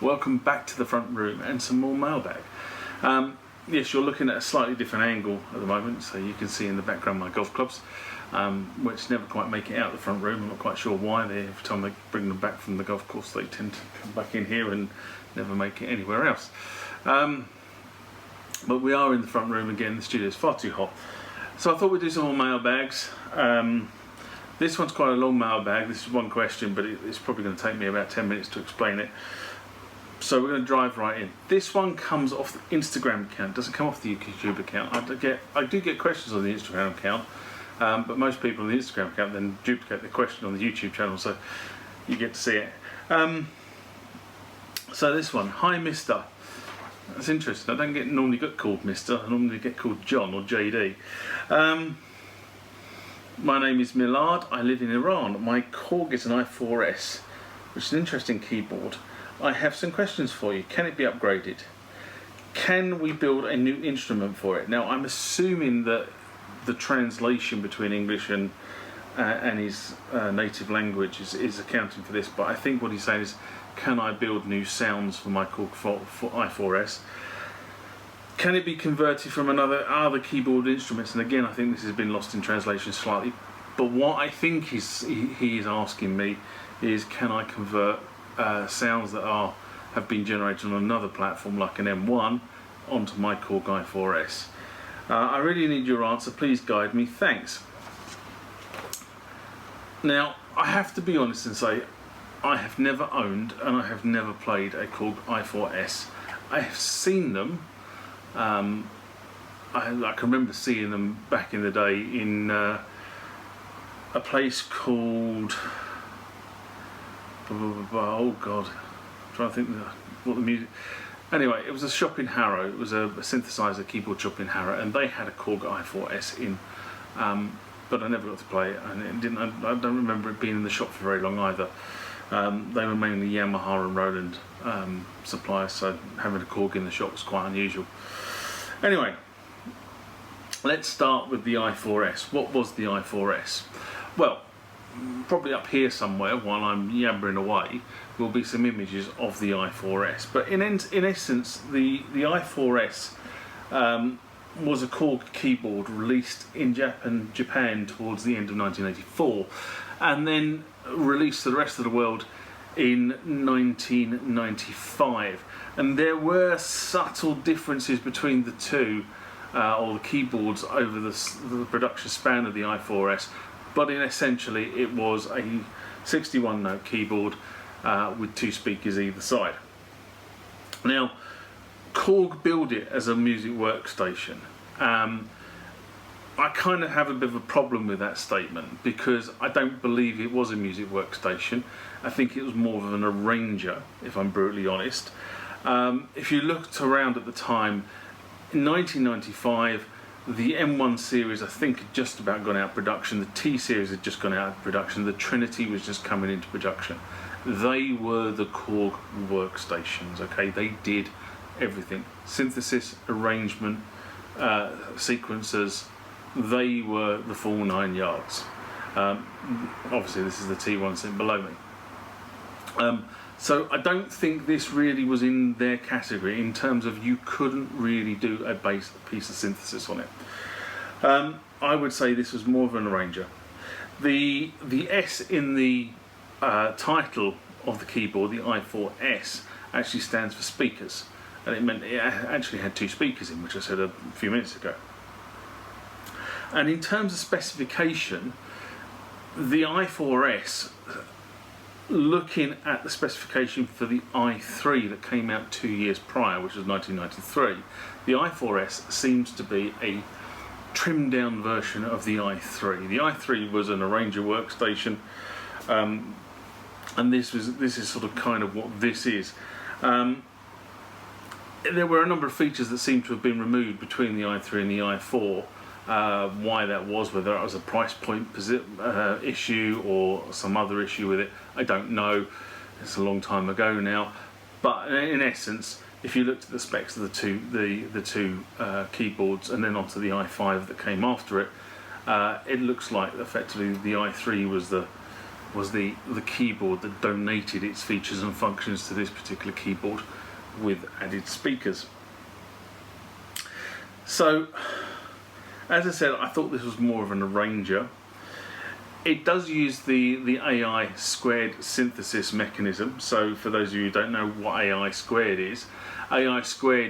Welcome back to the front room and some more mailbag. Yes, you're looking at a slightly different angle at the moment, so you can see in the background my golf clubs, which never quite make it out the front room. I'm not quite sure why. Every time they bring them back from the golf course, they tend to come back in here and never make it anywhere else. But we are in the front room again. The studio is far too hot, so I thought we'd do some more mailbags. This one's quite a long mailbag. This is one question, but it's probably going to take me about 10 minutes to explain it. So we're going to drive right in. This one comes off the Instagram account. It doesn't come off the YouTube account. I do get questions on the Instagram account, but most people on the Instagram account then duplicate the question on the YouTube channel, so you get to see it. So this one, hi Mister. That's interesting. I don't normally get called Mister. I normally get called John or JD. My name is Milad. I live in Iran. My Korg is an i4S, which is an interesting keyboard. I have some questions for you. Can it be upgraded? Can we build a new instrument for it? Now, I'm assuming that the translation between English and his native language is accounting for this, but I think what he's saying is, can I build new sounds for my Korg for i4S? Can it be converted from other keyboard instruments? And again, I think this has been lost in translation slightly, but what I think he is asking me is, can I convert sounds that have been generated on another platform like an M1 onto my Korg i4S. I really need your answer. Please guide me. Thanks. Now, I have to be honest and say I have never owned and I have never played a Korg i4S. I have seen them. I can remember seeing them back in the day in a place called, oh god, I'm trying to think what the music. Anyway, it was a shop in Harrow. It was a synthesizer keyboard shop in Harrow, and they had a Korg i4S in, but I never got to play it, and I don't remember it being in the shop for very long either. They were mainly Yamaha and Roland suppliers, so having a Korg in the shop was quite unusual. Anyway, let's start with the i4S. What was the i4S? Well, probably up here somewhere while I'm yabbering away will be some images of the i4S, but in essence the i4S was a Korg keyboard released in Japan towards the end of 1984 and then released to the rest of the world in 1995, and there were subtle differences between the two or the keyboards over the production span of the i4S. But essentially it was a 61 note keyboard with two speakers either side. Now, Korg built it as a music workstation. I kind of have a bit of a problem with that statement because I don't believe it was a music workstation. I think it was more of an arranger, if I'm brutally honest. If you looked around at the time, in 1995, the M1 series, I think, had just about gone out of production. The T series had just gone out of production. The Trinity was just coming into production. They were the Korg workstations, okay? They did everything. Synthesis, arrangement, sequencers. They were the full 9 yards. Obviously, this is the T1 sitting below me. So I don't think this really was in their category in terms of you couldn't really do a piece of synthesis on it. I would say this was more of an arranger. The S in the title of the keyboard, the i4S, actually stands for speakers, and it meant it actually had two speakers in, which I said a few minutes ago. And in terms of specification, the i4S, looking at the specification for the i3 that came out 2 years prior, which was 1993, the i4S seems to be a trimmed down version of the i3. The i3 was an arranger workstation, and this is sort of kind of what this is. There were a number of features that seem to have been removed between the i3 and the i4. Why that was, whether it was a price point issue or some other issue with it, I don't know. It's a long time ago now. But in essence, if you looked at the specs of the two keyboards and then onto the i5 that came after it, it looks like effectively the i3 was the was the keyboard that donated its features and functions to this particular keyboard with added speakers. So, as I said, I thought this was more of an arranger. It does use the Aiii squared synthesis mechanism. So for those of you who don't know what Aiii squared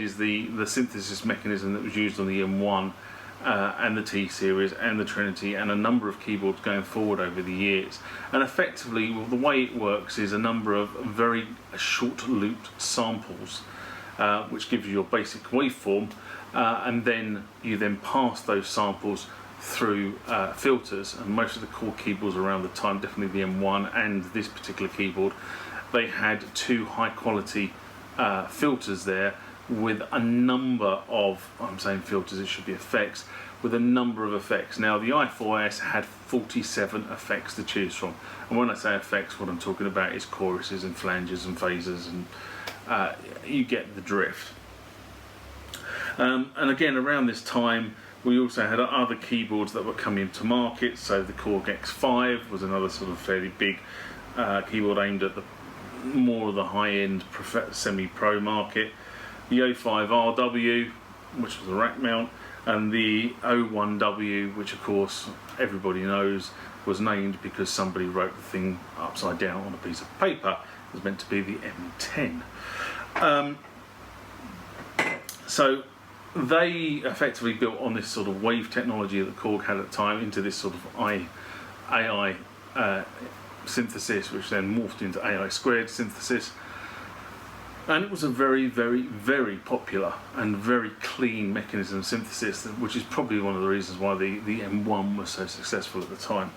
is the synthesis mechanism that was used on the M1 and the T series and the Trinity and a number of keyboards going forward over the years. And effectively, well, the way it works is a number of very short looped samples, which gives you your basic waveform, and then you then pass those samples through filters. And most of the Korg keyboards around the time, definitely the M1 and this particular keyboard, they had two high quality filters there with a number of, I'm saying filters, it should be effects, with a number of effects. Now the i4S had 47 effects to choose from, and when I say effects, what I'm talking about is choruses and flanges and phasers, and you get the drift. And again, around this time we also had other keyboards that were coming to market. So the Korg X5 was another sort of fairly big keyboard aimed at the more of the high-end semi-pro market. The 05RW, which was a rack mount, and the 01W, which of course everybody knows was named because somebody wrote the thing upside down on a piece of paper. It was meant to be the M10. So they effectively built on this sort of wave technology that Korg had at the time into this sort of Aiii synthesis, which then morphed into Aiii squared synthesis. And it was a very, very, very popular and very clean mechanism of synthesis, which is probably one of the reasons why the M1 was so successful at the time.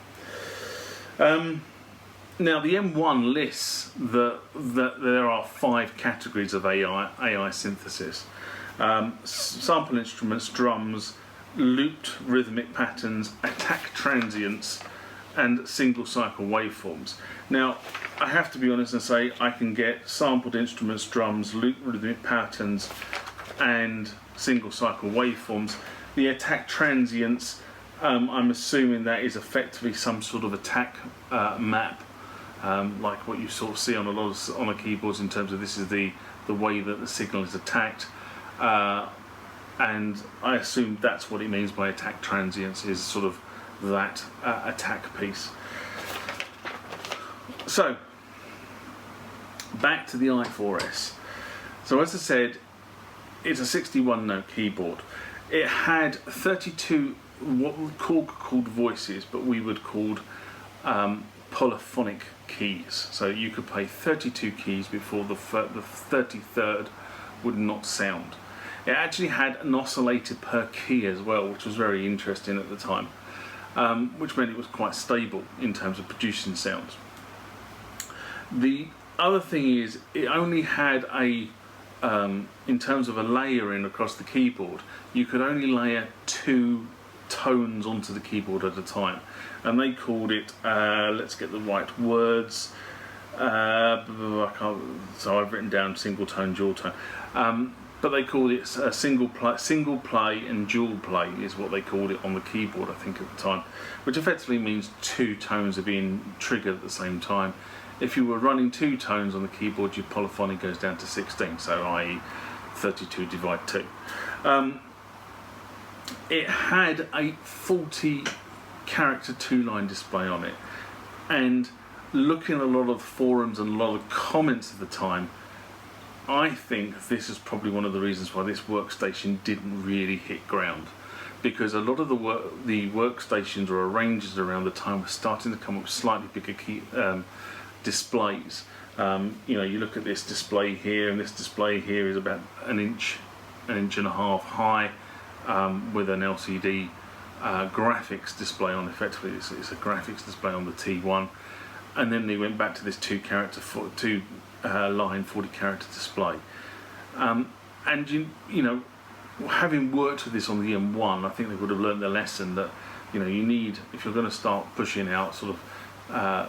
Now the M1 lists that there are 5 categories of Aiii synthesis. Sample instruments, drums, looped rhythmic patterns, attack transients, and single cycle waveforms. Now, I have to be honest and say I can get sampled instruments, drums, looped rhythmic patterns, and single cycle waveforms. The attack transients, I'm assuming that is effectively some sort of attack map, like what you sort of see on a lot of on the keyboards in terms of this is the way that the signal is attacked. And I assume that's what it means by attack transients, is sort of that attack piece. So, back to the i4S. So as I said, it's a 61 note keyboard. It had 32 what Korg called voices, but we would called polyphonic keys. So you could play 32 keys before the 33rd would not sound. It actually had an oscillator per key as well, which was very interesting at the time, which meant it was quite stable in terms of producing sounds. The other thing is, it only had a, in terms of a layering across the keyboard, you could only layer 2 tones onto the keyboard at a time, and they called it, let's get the right words, I can't, so I've written down single tone, dual tone, but they called it a single play and dual play is what they called it on the keyboard, I think, at the time, which effectively means 2 tones are being triggered at the same time. If you were running 2 tones on the keyboard, your polyphony goes down to 16, so i.e. 32 divide 2. It had a 40 character 2-line display on it, and looking at a lot of forums and a lot of comments at the time, I think this is probably one of the reasons why this workstation didn't really hit ground, because a lot of the workstations or arrangers around the time were starting to come up with slightly bigger displays. You know, you look at this display here, and this display here is about an inch and a half high, with an LCD graphics display on. Effectively, it's a graphics display on the T1, and then they went back to this 2-line 40 character display. And you know, having worked with this on the M1, I think they would have learned the lesson that, you know, you need, if you're going to start pushing out sort of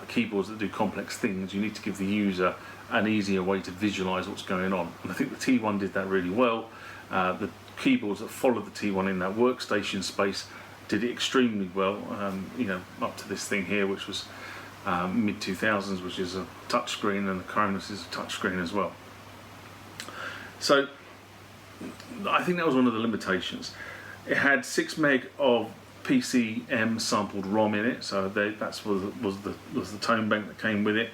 keyboards that do complex things, you need to give the user an easier way to visualize what's going on. And I think the T1 did that really well. The keyboards that followed the T1 in that workstation space did it extremely well, you know, up to this thing here, which was mid 2000s, which is a touchscreen, and the Cronus is a touchscreen as well. So I think that was one of the limitations. It had 6 meg of PCM sampled ROM in it, so that was the tone bank that came with it,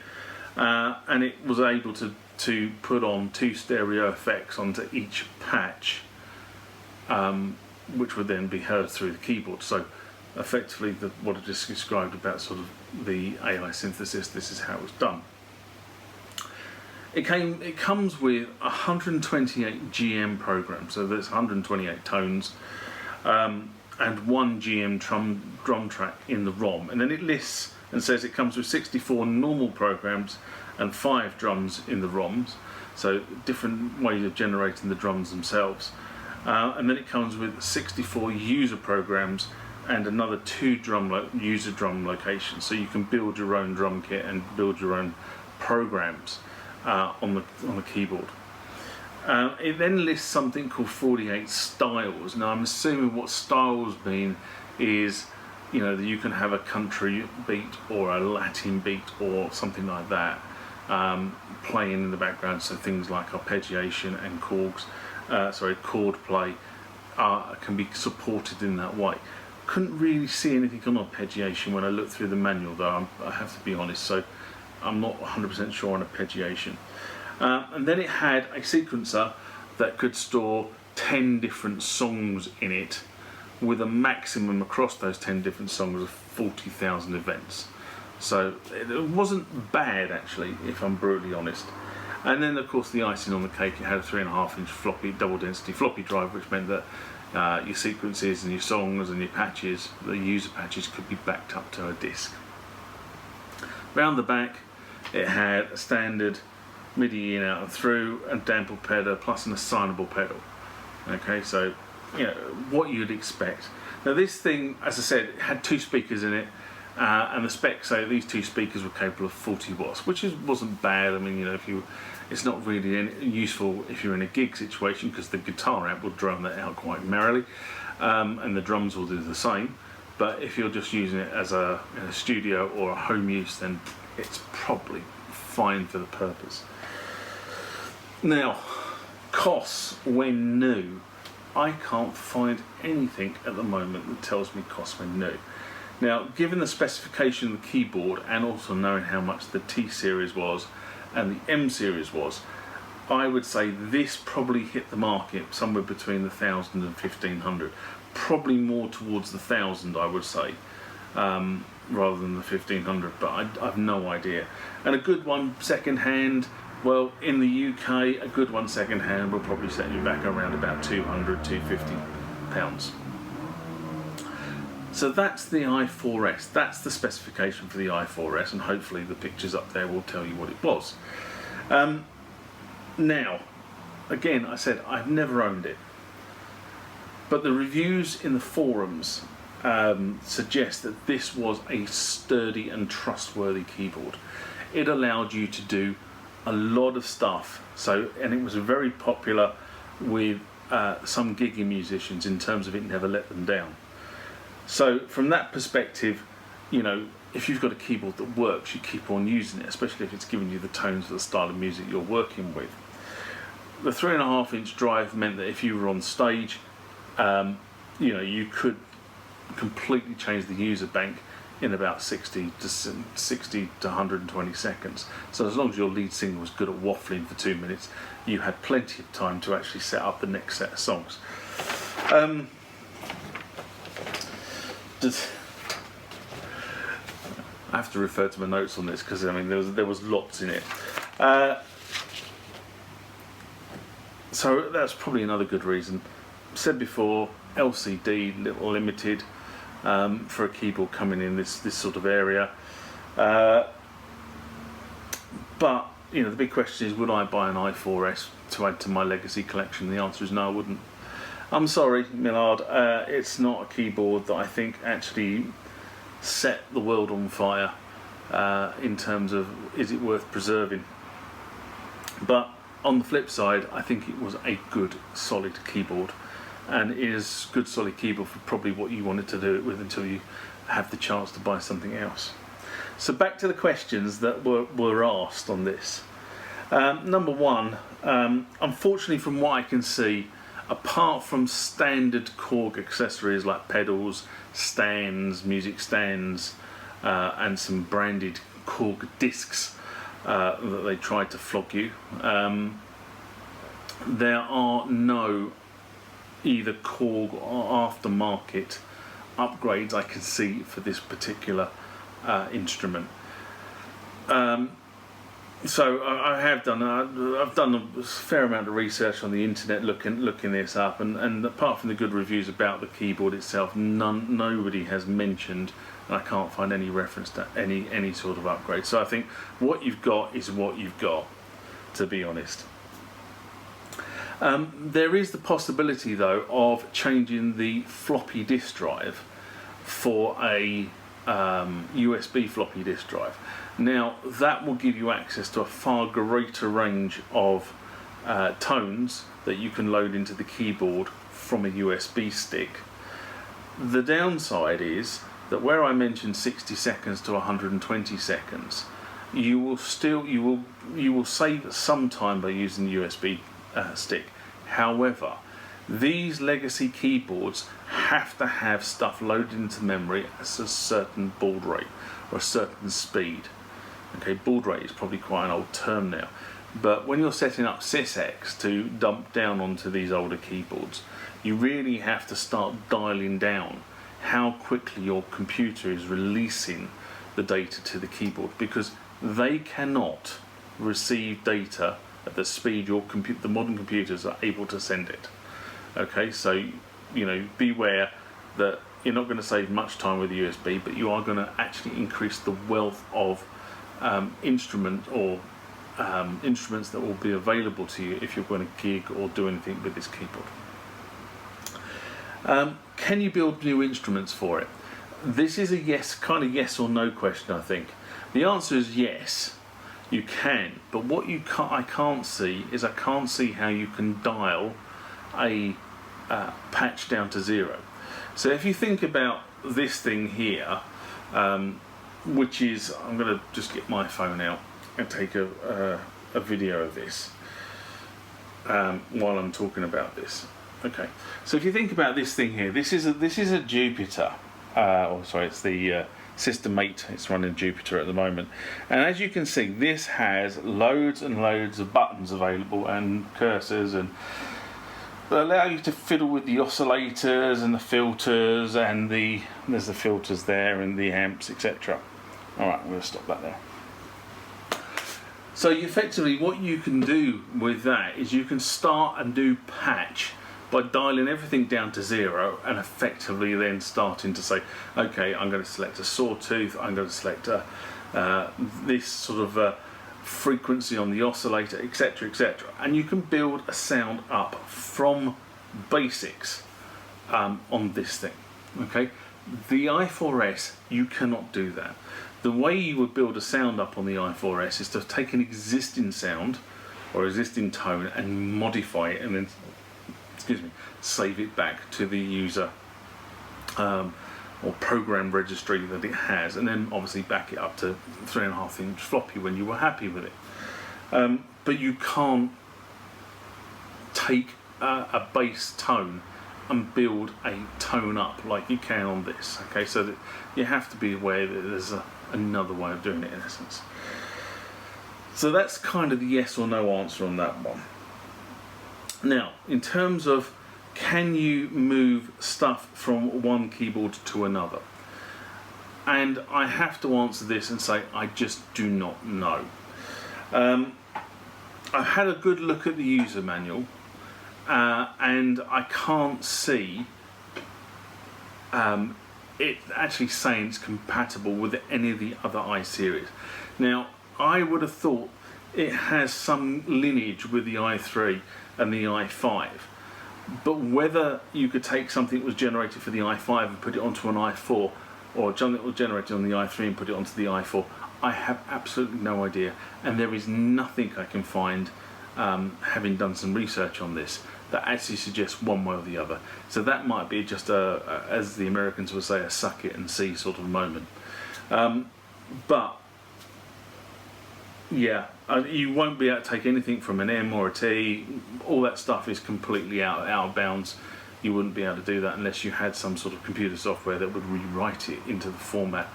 and it was able to put on 2 stereo effects onto each patch, which would then be heard through the keyboard. So effectively, what I just described about sort of the Aiii synthesis, this is how it was done. It comes with 128 GM programs, so there's 128 tones, and 1 GM drum track in the ROM, and then it lists and says it comes with 64 normal programs and 5 drums in the ROMs, so different ways of generating the drums themselves. And then it comes with 64 user programs and another 2 user drum locations, so you can build your own drum kit and build your own programs on the keyboard. It then lists something called 48 styles. Now I'm assuming what styles mean is, you know, that you can have a country beat or a Latin beat or something like that playing in the background, so things like arpeggiation and chord play can be supported in that way. Couldn't really see anything on arpeggiation when I looked through the manual, though, I have to be honest, so I'm not 100% sure on arpeggiation. And then it had a sequencer that could store 10 different songs in it, with a maximum across those 10 different songs of 40,000 events. So it wasn't bad, actually, if I'm brutally honest. And then, of course, the icing on the cake, it had a 3.5-inch floppy, double density floppy drive, which meant that your sequences and your songs and your patches, the user patches, could be backed up to a disc. Round the back, it had a standard MIDI in, out and through, a damper pedal, plus an assignable pedal. Okay, so, you know, what you'd expect. Now this thing, as I said, it had 2 speakers in it, and the specs say these 2 speakers were capable of 40 watts, which wasn't bad. I mean, you know, it's not really useful if you're in a gig situation, because the guitar amp will drone that out quite merrily, and the drums will do the same. But if you're just using it as in a studio or a home use, then it's probably fine for the purpose. Now, costs when new. I can't find anything at the moment that tells me costs when new. Now, given the specification of the keyboard, and also knowing how much the T series was and the M series was, I would say this probably hit the market somewhere between 1,000 and 1,500. Probably more towards the 1,000, I would say, rather than the 1,500, but I've no idea. And a good one second hand, well, in the UK, a good one second hand will probably set you back around about 200, 250 pounds. So that's the i4S, that's the specification for the i4S, and hopefully the pictures up there will tell you what it was. Now, again, I said I've never owned it, but the reviews in the forums suggest that this was a sturdy and trustworthy keyboard. It allowed you to do a lot of stuff, and it was very popular with some gigging musicians in terms of it never let them down. So from that perspective, you know, if you've got a keyboard that works, you keep on using it, especially if it's giving you the tones for the style of music you're working with. The 3.5-inch drive meant that if you were on stage, you know, you could completely change the user bank in about 60 to 120 seconds. So as long as your lead singer was good at waffling for 2 minutes, you had plenty of time to actually set up the next set of songs. I have to refer to my notes on this because I mean there was lots in it. So that's probably another good reason. Said before, LCD, little limited for a keyboard coming in this sort of area. But you know, the big question is, would I buy an i4S to add to my legacy collection? The answer is no, I wouldn't. I'm sorry, Millard, it's not a keyboard that I think actually set the world on fire in terms of is it worth preserving. But on the flip side, I think it was a good solid keyboard, and it is good solid keyboard for probably what you wanted to do it with until you have the chance to buy something else. So back to the questions that were asked on this. Number one, unfortunately from what I can see, apart from standard Korg accessories like pedals, stands, music stands, and some branded Korg discs that they tried to flog you, there are no either Korg or aftermarket upgrades I can see for this particular instrument. So I've done a fair amount of research on the internet looking this up, and apart from the good reviews about the keyboard itself, nobody has mentioned, and I can't find any reference to any sort of upgrade. So I think what you've got is what you've got, to be honest. There is the possibility though of changing the floppy disk drive for a USB floppy disk drive. Now that will give you access to a far greater range of tones that you can load into the keyboard from a USB stick. The downside is that where I mentioned 60 seconds to 120 seconds, you will save some time by using the USB stick. However, these legacy keyboards have to have stuff loaded into memory at a certain baud rate or a certain speed. Okay, baud rate is probably quite an old term now, but when you're setting up SysX to dump down onto these older keyboards, you really have to start dialing down how quickly your computer is releasing the data to the keyboard, because they cannot receive data at the speed the modern computers are able to send it. Okay, so beware that you're not going to save much time with the USB, but you are going to actually increase the wealth of instruments that will be available to you if you're going to gig or do anything with this keyboard. Can you build new instruments for it? This is a kind of yes or no question, I think. The answer is yes. You can, but what I can't see how you can dial a patch down to 0. So if you think about this thing here, which is, I'm going to just get my phone out and take a video of this while I'm talking about this. Okay, so if you think about this thing here, this is a Jupiter. It's the System 8. It's running Jupiter at the moment, and as you can see, this has loads and loads of buttons available and cursors, and that allow you to fiddle with the oscillators and the filters, and there's the filters there and the amps, etc. Alright, I'm going to stop that there. So effectively what you can do with that is you can start and do patch by dialing everything down to 0, and effectively then starting to say, okay, I'm going to select a sawtooth, I'm going to select this sort of frequency on the oscillator, etc., etc., and you can build a sound up from basics on this thing. Okay, the i4S, you cannot do that. The way you would build a sound up on the i4S is to take an existing sound or existing tone and modify it, and then save it back to the user or program registry that it has, and then obviously back it up to 3.5 inch floppy when you were happy with it. But you can't take a bass tone and build a tone up like you can on this. Okay, so that you have to be aware that there's another way of doing it in essence. So that's kind of the yes or no answer on that one. Now, in terms of can you move stuff from one keyboard to another? And I have to answer this and say I just do not know. I've had a good look at the user manual, and I can't see it actually saying it's compatible with any of the other i series. Now, I would have thought it has some lineage with the i3 and the i5, but whether you could take something that was generated for the i5 and put it onto an i4, or something that was generated on the i3 and put it onto the i4, I have absolutely no idea, and there is nothing I can find, having done some research on this, that actually suggests one way or the other. So that might be just as the Americans would say, a suck it and see sort of moment. But yeah, you won't be able to take anything from an M or a T. All that stuff is completely out of bounds. You wouldn't be able to do that unless you had some sort of computer software that would rewrite it into the format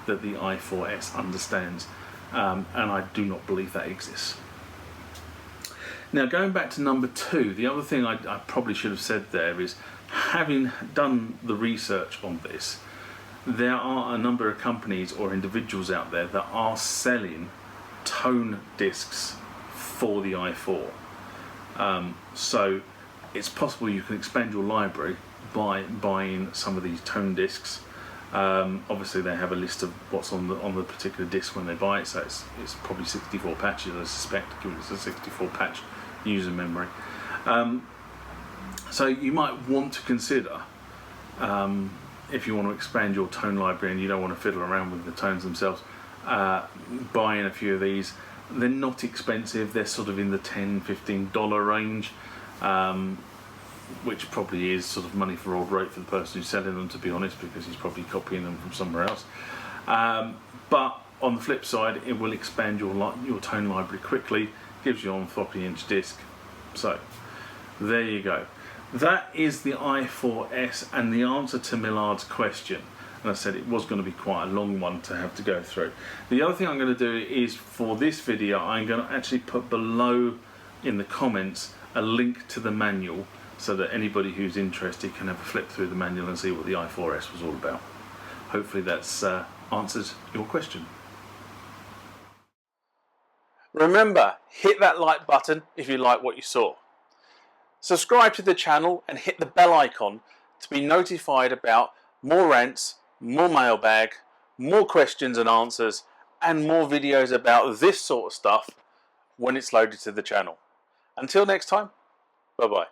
that the i4S understands, and I do not believe that exists. Now, going back to number 2, the other thing I probably should have said there is, having done the research on this, there are a number of companies or individuals out there that are selling tone discs for the i4. So it's possible you can expand your library by buying some of these tone discs. Obviously they have a list of what's on the particular disc when they buy it, so it's probably 64 patches, I suspect, given it's a 64 patch user memory. So you might want to consider, if you want to expand your tone library and you don't want to fiddle around with the tones themselves, buying a few of these. They're not expensive, they're sort of in the $10–15 range, which probably is sort of money for old rate for the person who's selling them, to be honest, because he's probably copying them from somewhere else. But on the flip side, it will expand your tone library quickly, gives you on 40-inch disc. So there you go. That is the i4S and the answer to Millard's question. And I said it was going to be quite a long one to have to go through. The other thing I'm going to do is, for this video, I'm going to actually put below in the comments a link to the manual, so that anybody who's interested can have a flip through the manual and see what the i4S was all about. Hopefully that's answers your question. Remember, hit that like button if you like what you saw. Subscribe to the channel and hit the bell icon to be notified about more rants, more mailbag, more questions and answers, and more videos about this sort of stuff when it's loaded to the channel. Until next time, bye bye.